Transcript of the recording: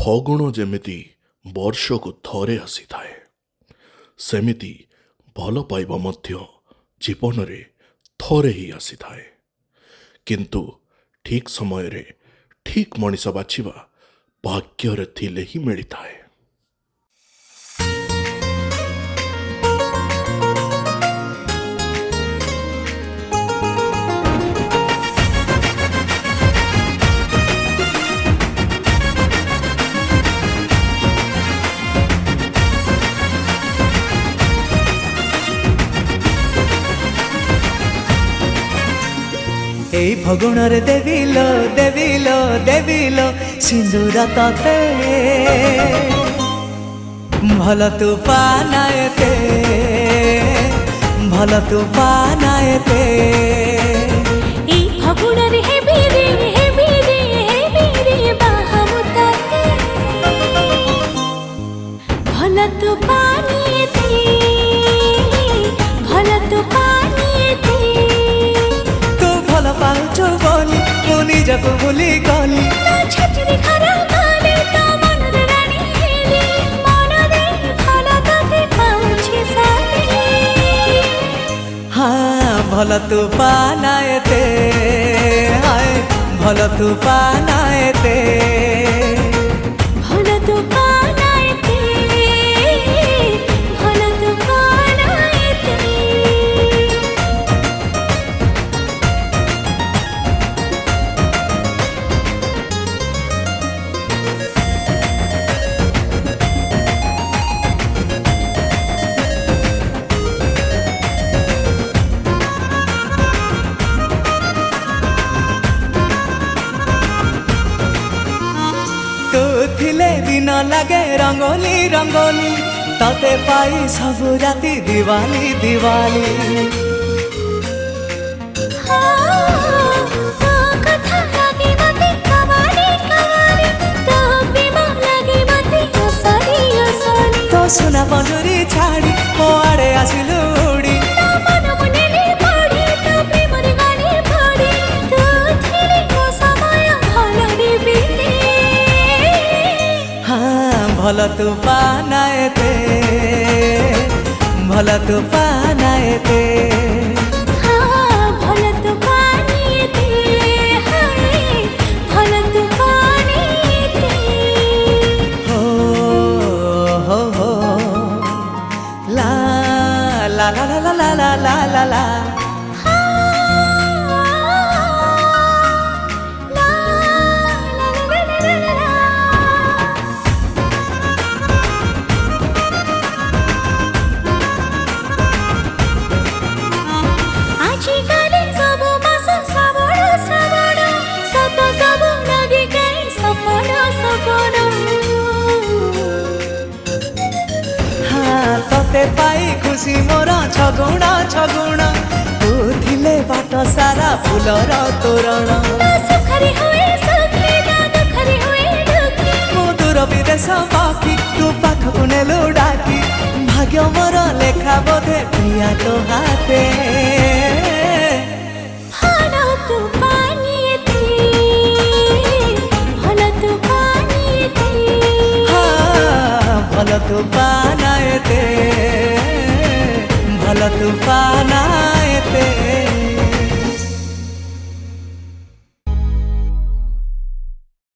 ଫଗୁଣ ଯେମିତି ବର୍ଷକୁ ଥରେ ଆସିଥାଏ, ସେମିତି ଭଲ ପାଇବା ମଧ୍ୟ ଜୀବନରେ ଥରେ ହିଁ ଆସିଥାଏ। କିନ୍ତୁ ଠିକ୍ ସମୟରେ ଠିକ୍ ମଣିଷ ବାଛିବା ଭାଗ୍ୟରେ ଥିଲେ ହିଁ ମିଳିଥାଏ। এই ফগুণরে দেবিল দেবিল দেবিল সিন্দুর ততে ভাল তু পানায়েতে ভাল তু পানায়েতে এই ফগুণরে হেবি রে হেবি রে হেবি রে বাহামু তাতে ভাল তু পানিয়েতে ভাল তু পানিয়েতে ভাল পাউଛୁ ବୋଲି ମୁଁ ନିଜକୁ ଭୁଲି ଗଲି ତୋ ଛାତିରେ ଖରା ଗଲେ ତୋ ମନରେ ରାଣୀ ହେଲି ମନ ଦେଇ ଭଲ ତତେ ପାଉଛି ସାଥୀ ହଁ ଭଲ ତୁ ପାନାଏତେ ହାୟ ଭଲ ତୁ ପାନାଏତେ ଭଲ ତୁ ପାନାଏତେ ଭଲ ତୁ ପାନାଏତେ ଥିଲେ ଦିନ ଲାଗେ ରଙ୍ଗୋଲି ରଙ୍ଗୋଲି ତତେ ପାଇ ସବୁ ରାତି ଦିୱାଲି ଦିୱାଲି କଥା ଲାଗେ ମତେ କବାଲି କବାଲି ତୋ ପ୍ରେମ ଲାଗେ ମତେ ଅସଲି ଅସଲି ତୋ ସୁନା ପଞ୍ଜୁରୀ ଛାଡ଼ି ମୋ ଆଡ଼େ ଆସିଲୁ ଉଡ଼ି ତୋ ମନ ମୁନେଲି ପଡ଼ି ତୋ ପ୍ରେମରେ ଗାଳି ପଡ଼ି ତୁ ଥିଲେ ମୋ ସମୟ ଭଲରେ ବିତେ ଭଲ ତୁ ପାନାଏତେ ଭଲ ତୁ ପାନାଏତେ ଭଲ ତୁ ପାନିଏତେ ଭଲ ତୁ ପାନିଏତେ ହୋ ହୋ ହୋ ଲା ଲା ଲା ଲା ଲା ଲା ଲା ଲା ଲା ଆଜିକାଲି ସବୁ ମାସ ଶ୍ରାବଣ ଶ୍ରାବଣ ସତ ସବୁ ଲାଗେ କାଇଁ ସପନ ସପନ ତତେ ପାଇ ଖୁସି ମୋର ଛଗୁଣ ଛଗୁଣ ତୁ ଥିଲେ ବାଟ ସାରା ଫୁଲର ତୋରଣ ସୁଖରେ ହୁଏ ସୁଖୀ ଦୁଃଖରେ ହୁଏ ଦୁଃଖୀ ମୁଁ ଦୂର ବିଦେଶ ପାଖି ତୁ ପାଖକୁ ନେଲୁ ଡାକି ଭାଗ୍ୟ ମୋର ଲେଖା ବୋଧେ ପ୍ରିୟା ତୋ ହାତେ ଭଲ ତୁ ପାନିଏତେ ଭଲ ତୁ ପାନିଏତେ ଭଲ ତୁ ପାନାଏତେ ଭଲ ତୁ ପାନାଏତେ